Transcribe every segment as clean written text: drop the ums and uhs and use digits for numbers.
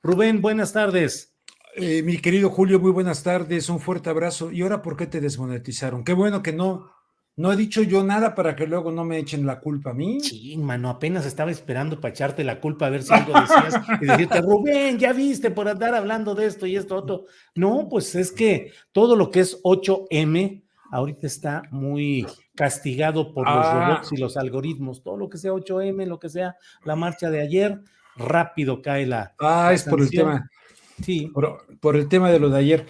Rubén, buenas tardes. Mi querido Julio, muy buenas tardes, un fuerte abrazo. ¿Y ahora por qué te desmonetizaron? Qué bueno que no he dicho yo nada para que luego no me echen la culpa a mí. Sí, mano, apenas estaba esperando para echarte la culpa a ver si algo decías y decirte, Rubén, ya viste por andar hablando de esto y esto otro. No, pues es que todo lo que es 8M ahorita está muy castigado por los robots Ah, y los algoritmos. Todo lo que sea 8M, lo que sea la marcha de ayer, rápido cae la es por el sanción. tema, Sí, por el tema de lo de ayer.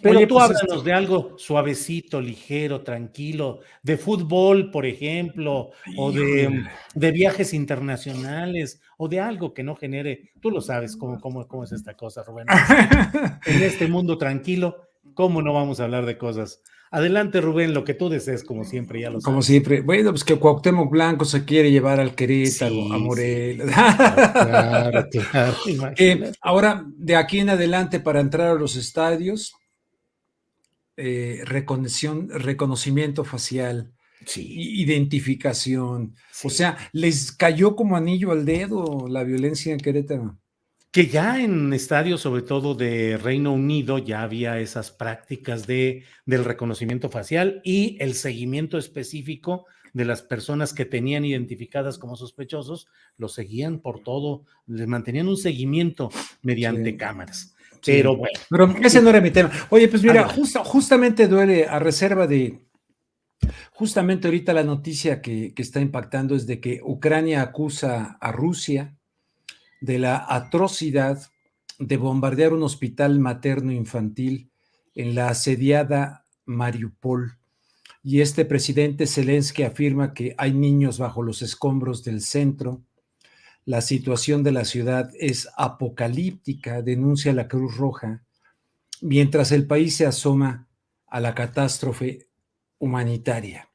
pero Oye, tú pues háblanos de algo suavecito, ligero, tranquilo, de fútbol, por ejemplo, o híjole. de viajes internacionales, o de algo que no genere, tú lo sabes cómo es esta cosa, Rubén, en este mundo tranquilo, ¿cómo no vamos a hablar de cosas? Adelante, Rubén, lo que tú desees, como siempre, ya lo Como sabes. siempre, bueno, pues que Cuauhtémoc Blanco se quiere llevar al Querétaro, a Sí, Morelos. sí, claro, claro, claro, imagínate. Ahora, de aquí en adelante, para entrar a los estadios, reconocimiento facial, Sí, identificación. O sí. sea, les cayó como anillo al dedo la violencia en Querétaro. Que ya en estadios, sobre todo de Reino Unido, ya había esas prácticas del reconocimiento facial y el seguimiento específico de las personas que tenían identificadas como sospechosos, los seguían por todo, les mantenían un seguimiento mediante Sí, cámaras. sí. Pero bueno, Pero ese no era mi tema. Oye, pues mira, adelante. justamente duele a reserva de, justamente ahorita la noticia que está impactando es de que Ucrania acusa a Rusia de la atrocidad de bombardear un hospital materno infantil en la asediada Mariupol. Y este presidente Zelensky afirma que hay niños bajo los escombros del centro. La situación de la ciudad es apocalíptica, denuncia la Cruz Roja, mientras el país se asoma a la catástrofe humanitaria.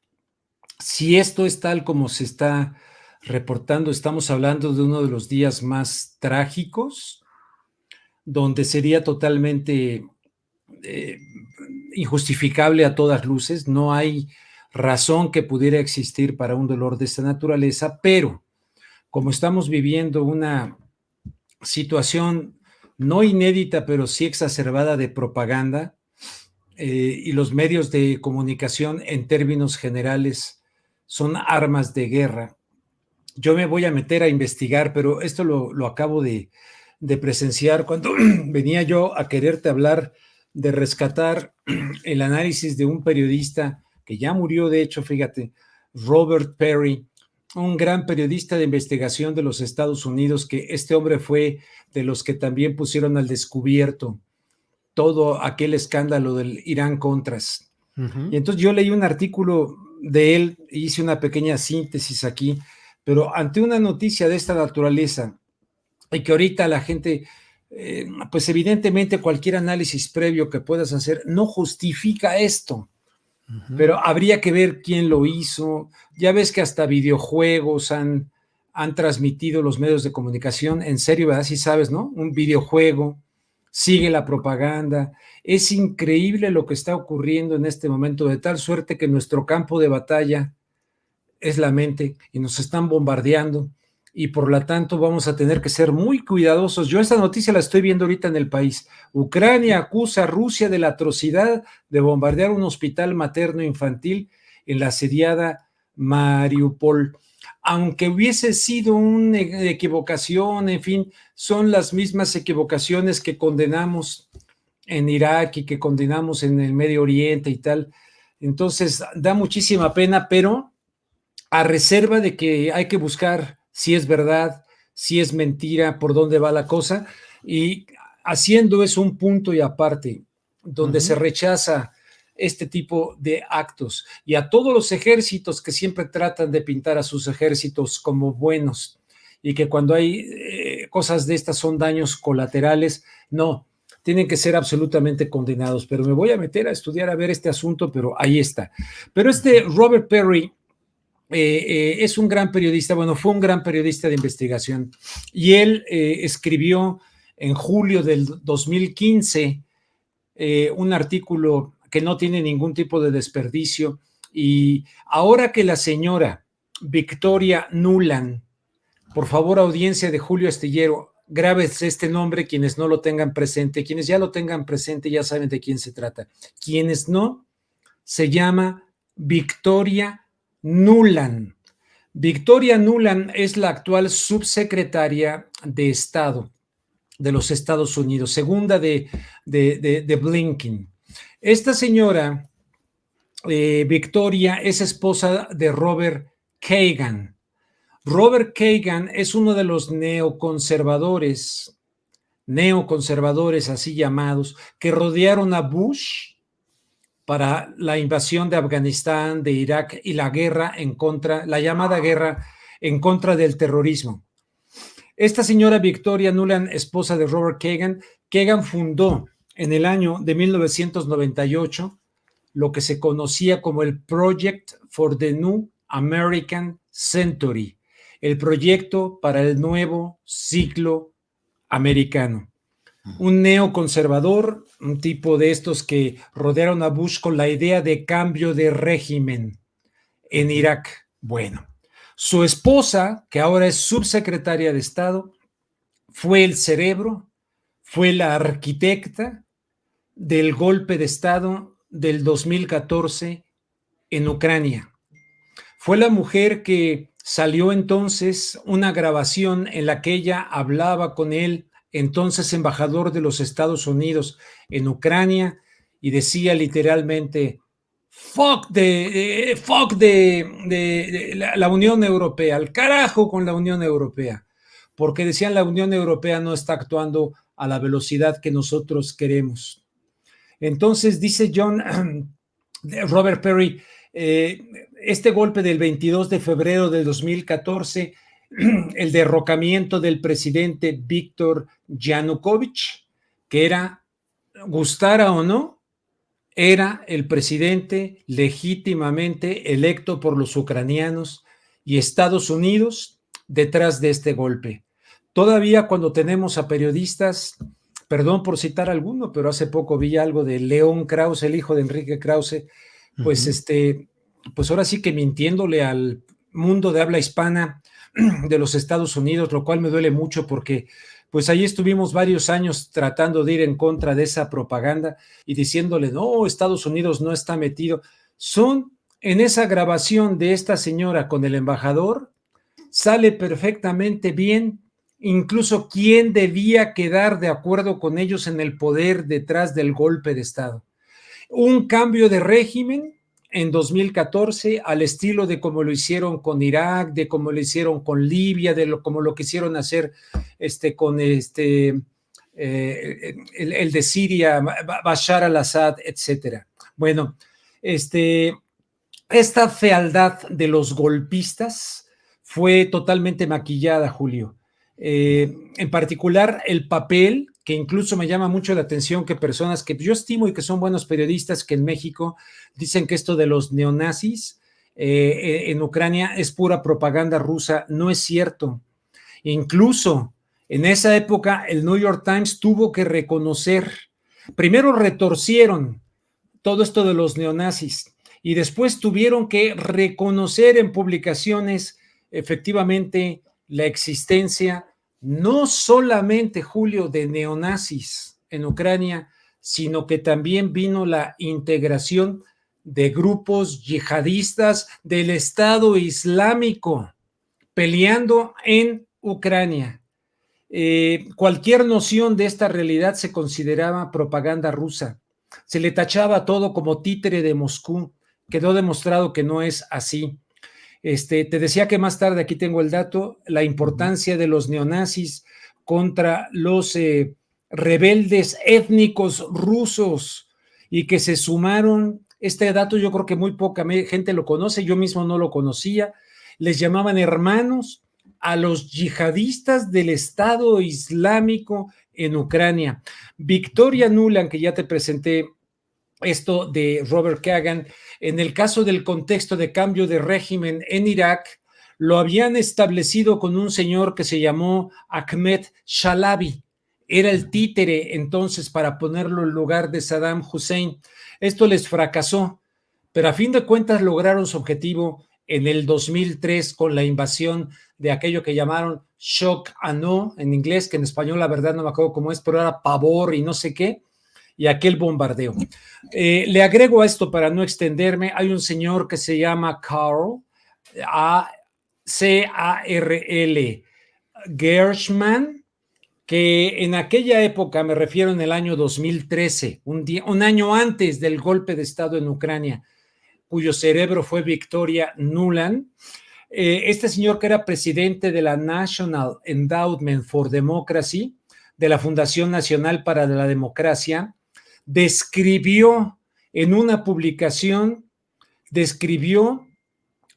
Si esto es tal como se está reportando, estamos hablando de uno de los días más trágicos, donde sería totalmente eh, injustificable a todas luces. No hay razón que pudiera existir para un dolor de esta naturaleza, pero como estamos viviendo una situación no inédita, pero sí exacerbada de propaganda, y los medios de comunicación en términos generales son armas de guerra. Yo me voy a meter a investigar, pero esto lo acabo de presenciar cuando venía yo a quererte hablar de rescatar el análisis de un periodista que ya murió, de hecho, fíjate, Robert Perry, un gran periodista de investigación de los Estados Unidos, que este hombre fue de los que también pusieron al descubierto todo aquel escándalo del Irán Contras. Y Ujú. entonces yo leí un artículo de él, hice una pequeña síntesis aquí, pero ante una noticia de esta naturaleza, y que ahorita la gente, pues evidentemente cualquier análisis previo que puedas hacer no justifica esto, Ujú. pero habría que ver quién lo hizo. Ya ves que hasta videojuegos han transmitido los medios de comunicación, en serio, ¿verdad? Si sabes, ¿no? Un videojuego, sigue la propaganda. Es increíble lo que está ocurriendo en este momento, de tal suerte que nuestro campo de batalla es la mente y nos están bombardeando y por lo tanto vamos a tener que ser muy cuidadosos. Yo esta noticia la estoy viendo ahorita en el país. Ucrania acusa a Rusia de la atrocidad de bombardear un hospital materno infantil en la asediada Mariupol. Aunque hubiese sido una equivocación, en fin, son las mismas equivocaciones que condenamos en Irak y que condenamos en el Medio Oriente y tal. Entonces, da muchísima pena, pero a reserva de que hay que buscar si es verdad, si es mentira, por dónde va la cosa, y haciendo eso un punto y aparte, donde se Ujú. rechaza este tipo de actos, y a todos los ejércitos que siempre tratan de pintar a sus ejércitos como buenos, y que cuando hay cosas de estas son daños colaterales, no, tienen que ser absolutamente condenados, pero me voy a meter a estudiar a ver este asunto, pero ahí está. Pero este Robert Perry es un gran periodista, bueno, fue un gran periodista de investigación y él escribió en julio del 2015 un artículo que no tiene ningún tipo de desperdicio y ahora que la señora Victoria Nuland, por favor audiencia de Julio Astillero, Grábense este nombre quienes no lo tengan presente, quienes ya lo tengan presente ya saben de quién se trata. Quienes no, se llama Victoria Nuland. Victoria Nuland es la actual subsecretaria de Estado de los Estados Unidos, segunda de Blinken. Esta señora, Victoria, es esposa de Robert Kagan. Robert Kagan es uno de los neoconservadores así llamados, que rodearon a Bush para la invasión de Afganistán, de Irak y la guerra en contra, la llamada guerra en contra del terrorismo. Esta señora Victoria Nuland, esposa de Robert Kagan, Kagan fundó en el año de 1998 lo que se conocía como el Project for the New American Century, el proyecto para el nuevo siglo americano. Un neoconservador, un tipo de estos que rodearon a Bush con la idea de cambio de régimen en Irak. Bueno, su esposa, que ahora es subsecretaria de Estado, fue el cerebro, fue la arquitecta del golpe de Estado del 2014 en Ucrania. Fue la mujer que salió entonces una grabación en la que ella hablaba con él, entonces embajador de los Estados Unidos en Ucrania, y decía literalmente: fuck de la Unión Europea, al carajo con la Unión Europea, porque decían la Unión Europea no está actuando a la velocidad que nosotros queremos. Entonces dice Robert Perry, este golpe del 22 de febrero del 2014, el derrocamiento del presidente Víctor Yanukovych, que era, gustara o no, era el presidente legítimamente electo por los ucranianos, y Estados Unidos detrás de este golpe. Todavía cuando tenemos a periodistas, perdón por citar alguno, pero hace poco vi algo de León Krause, el hijo de Enrique Krause, pues pues ahora sí que mintiéndole al mundo de habla hispana de los Estados Unidos, lo cual me duele mucho porque pues ahí estuvimos varios años tratando de ir en contra de esa propaganda y diciéndole, no, Estados Unidos no está metido. En esa grabación de esta señora con el embajador, sale perfectamente bien, incluso quién debía quedar de acuerdo con ellos en el poder detrás del golpe de Estado. Un cambio de régimen en 2014 al estilo de como lo hicieron con Irak, de como lo hicieron con Libia, como lo quisieron hacer con el de Siria, Bashar al-Assad, etcétera. Bueno, esta fealdad de los golpistas fue totalmente maquillada, Julio. En particular, el papel, que incluso me llama mucho la atención que personas que yo estimo y que son buenos periodistas que en México dicen que esto de los neonazis en Ucrania es pura propaganda rusa. No es cierto. Incluso en esa época el New York Times tuvo que reconocer, primero retorcieron todo esto de los neonazis y después tuvieron que reconocer en publicaciones efectivamente la existencia no solamente, Julio, de neonazis en Ucrania, sino que también vino la integración de grupos yihadistas del Estado Islámico peleando en Ucrania. Cualquier noción de esta realidad se consideraba propaganda rusa. Se le tachaba todo como títere de Moscú. Quedó demostrado que no es así. Te decía que más tarde, aquí tengo el dato, la importancia de los neonazis contra los rebeldes étnicos rusos y que se sumaron. Este dato yo creo que muy poca gente lo conoce, yo mismo no lo conocía. Les llamaban hermanos a los yihadistas del Estado Islámico en Ucrania. Victoria Nuland, que ya te presenté esto de Robert Kagan, en el caso del contexto de cambio de régimen en Irak, lo habían establecido con un señor que se llamó Ahmed Shalabi. Era el títere entonces para ponerlo en lugar de Saddam Hussein. Esto les fracasó, pero a fin de cuentas lograron su objetivo en el 2003 con la invasión de aquello que llamaron shock and awe en inglés, que en español la verdad no me acuerdo cómo es, pero era pavor y no sé qué, y aquel bombardeo. Le agrego a esto para no extenderme, hay un señor que se llama Carl, C-A-R-L, Gershman, que en aquella época, me refiero en el año 2013, un año antes del golpe de Estado en Ucrania, cuyo cerebro fue Victoria Nuland. Este señor, que era presidente de la National Endowment for Democracy, de la Fundación Nacional para la Democracia, describió en una publicación,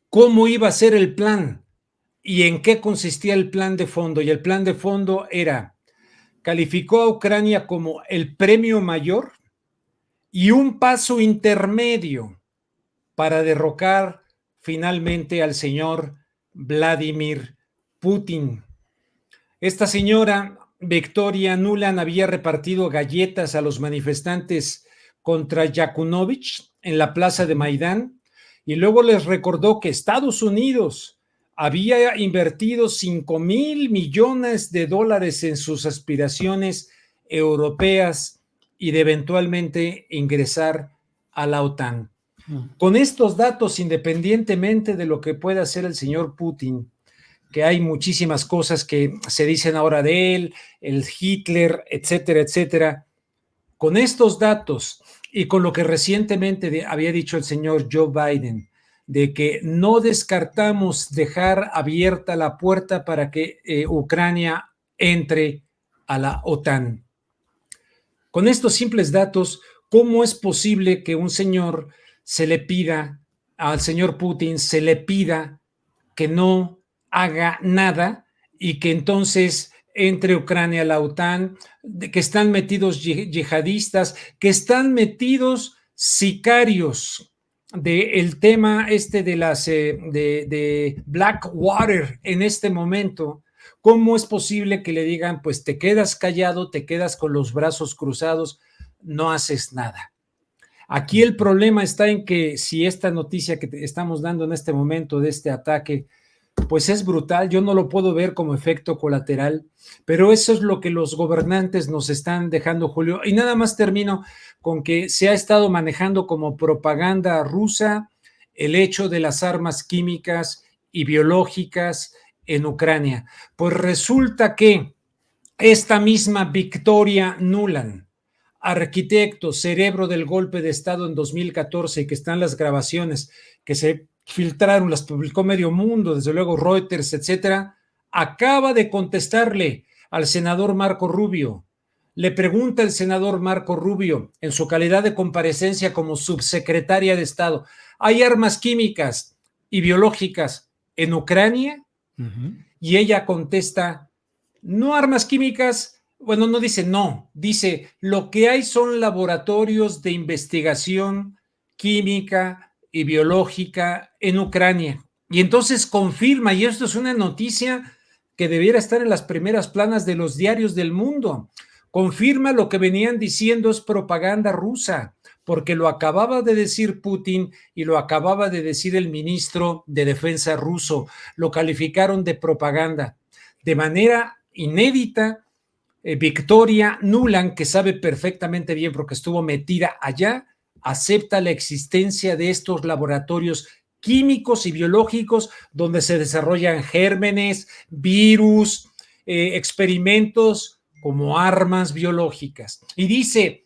cómo iba a ser el plan y en qué consistía el plan de fondo. Y el plan de fondo calificó a Ucrania como el premio mayor y un paso intermedio para derrocar finalmente al señor Vladimir Putin. Esta señora, Victoria Nuland, había repartido galletas a los manifestantes contra Yakunovich en la plaza de Maidán y luego les recordó que Estados Unidos había invertido $5,000 millones en sus aspiraciones europeas y de eventualmente ingresar a la OTAN. Con estos datos, independientemente de lo que pueda hacer el señor Putin, que hay muchísimas cosas que se dicen ahora de él, el Hitler, etcétera, etcétera, con estos datos y con lo que recientemente había dicho el señor Joe Biden, de que no descartamos dejar abierta la puerta para que Ucrania entre a la OTAN. Con estos simples datos, ¿cómo es posible que al señor Putin se le pida que no haga nada y que entonces entre Ucrania a la OTAN, que están metidos yihadistas, que están metidos sicarios del tema de Blackwater en este momento? ¿Cómo es posible que le digan, pues te quedas callado, te quedas con los brazos cruzados, no haces nada? Aquí el problema está en que si esta noticia que estamos dando en este momento de este ataque, pues es brutal, yo no lo puedo ver como efecto colateral, pero eso es lo que los gobernantes nos están dejando, Julio. Y nada más termino con que se ha estado manejando como propaganda rusa el hecho de las armas químicas y biológicas en Ucrania. Pues resulta que esta misma Victoria Nuland, arquitecto, cerebro del golpe de Estado en 2014, que están las grabaciones que se filtraron, las publicó Medio Mundo, desde luego Reuters, etcétera, acaba de contestarle al senador Marco Rubio. Le pregunta el senador Marco Rubio, en su calidad de comparecencia como subsecretaria de Estado, ¿hay armas químicas y biológicas en Ucrania? Y ella contesta, no armas químicas. Bueno, no dice no, dice lo que hay son laboratorios de investigación química y biológica en Ucrania. Y entonces confirma, y esto es una noticia que debiera estar en las primeras planas de los diarios del mundo, confirma lo que venían diciendo es propaganda rusa, porque lo acababa de decir Putin y lo acababa de decir el ministro de Defensa ruso, lo calificaron de propaganda. De manera inédita, Victoria Nuland, que sabe perfectamente bien porque estuvo metida allá, acepta la existencia de estos laboratorios químicos y biológicos donde se desarrollan gérmenes, virus, experimentos como armas biológicas. Y dice,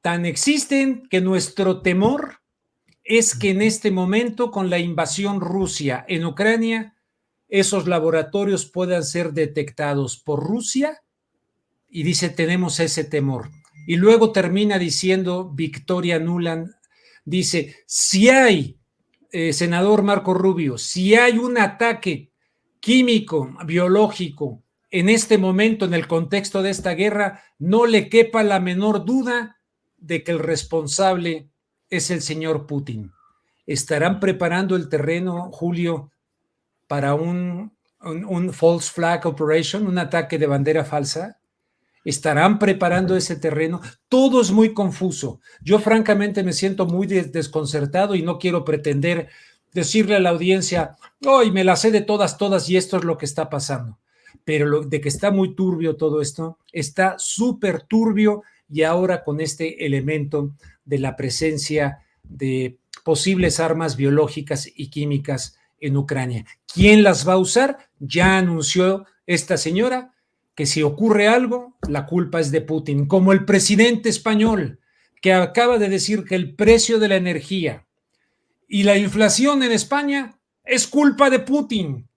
tan existen que nuestro temor es que en este momento, con la invasión Rusia en Ucrania, esos laboratorios puedan ser detectados por Rusia. Y dice, tenemos ese temor. Y luego termina diciendo Victoria Nuland, dice, si hay, senador Marco Rubio, si hay un ataque químico, biológico, en este momento, en el contexto de esta guerra, no le quepa la menor duda de que el responsable es el señor Putin. ¿Estarán preparando el terreno, Julio, para un false flag operation, un ataque de bandera falsa? ¿Estarán preparando ese terreno? Todo es muy confuso. Yo francamente me siento muy desconcertado y no quiero pretender decirle a la audiencia, hoy me la sé de todas, todas, y esto es lo que está pasando. Pero de que está muy turbio todo esto, está súper turbio, y ahora con este elemento de la presencia de posibles armas biológicas y químicas en Ucrania. ¿Quién las va a usar? Ya anunció esta señora que si ocurre algo, la culpa es de Putin, como el presidente español, que acaba de decir que el precio de la energía y la inflación en España es culpa de Putin.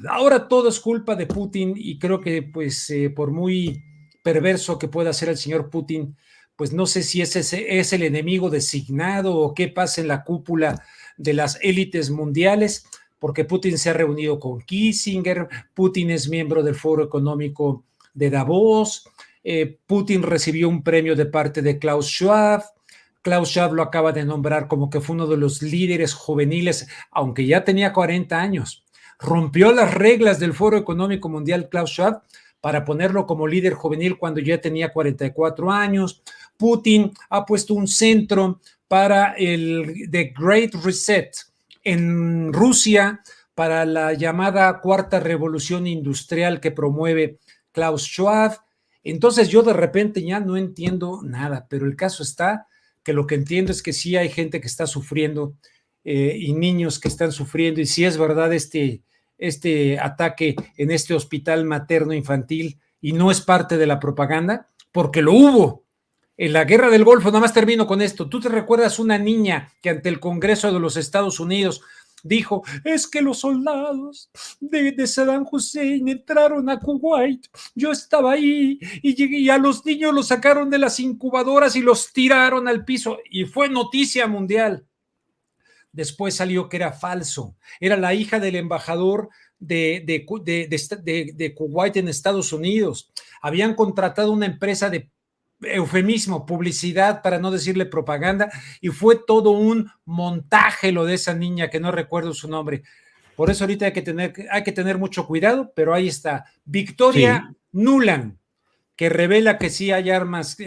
Ahora todo es culpa de Putin, y creo que pues por muy perverso que pueda ser el señor Putin, pues no sé si ese es el enemigo designado o qué pasa en la cúpula de las élites mundiales, porque Putin se ha reunido con Kissinger, Putin es miembro del Foro Económico de Davos, Putin recibió un premio de parte de Klaus Schwab. Klaus Schwab lo acaba de nombrar como que fue uno de los líderes juveniles, aunque ya tenía 40 años. Rompió las reglas del Foro Económico Mundial Klaus Schwab para ponerlo como líder juvenil cuando ya tenía 44 años. Putin ha puesto un centro para el The Great Reset en Rusia, para la llamada cuarta revolución industrial que promueve Klaus Schwab. Entonces yo de repente ya no entiendo nada, pero el caso está que lo que entiendo es que sí hay gente que está sufriendo y niños que están sufriendo, y si es verdad este ataque en este hospital materno infantil y no es parte de la propaganda, porque lo hubo en la guerra del Golfo. Nada más termino con esto. ¿Tú te recuerdas una niña que ante el Congreso de los Estados Unidos dijo, es que los soldados de Saddam Hussein entraron a Kuwait, yo estaba ahí y a los niños los sacaron de las incubadoras y los tiraron al piso, y fue noticia mundial? Después salió que era falso, era la hija del embajador de Kuwait en Estados Unidos. Habían contratado una empresa de eufemismo, publicidad, para no decirle propaganda, y fue todo un montaje lo de esa niña que no recuerdo su nombre. Por eso ahorita hay que tener mucho cuidado, pero ahí está. Victoria sí. Nuland, que revela que sí hay armas,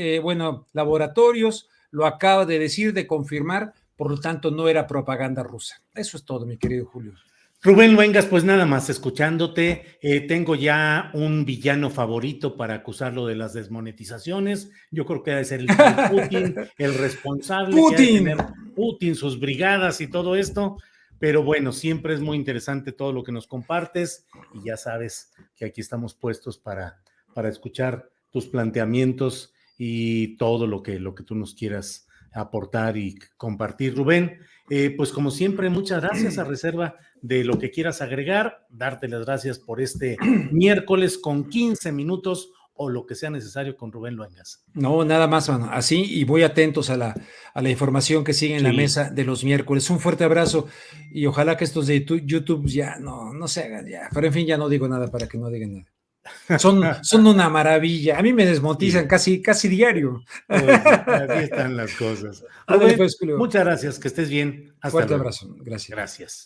laboratorios, lo acaba de decir, de confirmar, por lo tanto no era propaganda rusa. Eso es todo, mi querido Julio. Rubén Luengas, pues nada más escuchándote, tengo ya un villano favorito para acusarlo de las desmonetizaciones. Yo creo que debe ser el Putin, el responsable, Putin. Que debe tener Putin, sus brigadas y todo esto. Pero bueno, siempre es muy interesante todo lo que nos compartes, y ya sabes que aquí estamos puestos para escuchar tus planteamientos y todo lo que tú nos quieras aportar y compartir, Rubén. Pues como siempre, muchas gracias, a reserva de lo que quieras agregar, darte las gracias por este miércoles con 15 minutos o lo que sea necesario con Rubén Luengas. No, nada más, mano. Así, y voy atentos a la información que sigue en la mesa de los miércoles. Un fuerte abrazo, y ojalá que estos de YouTube ya no se hagan ya. Pero en fin, ya no digo nada para que no digan nada. Son una maravilla. A mí me desmonetizan casi diario. Pues, así están las cosas. Rubén, pues, muchas gracias, que estés bien. Hasta fuerte luego. Abrazo. Gracias. Gracias.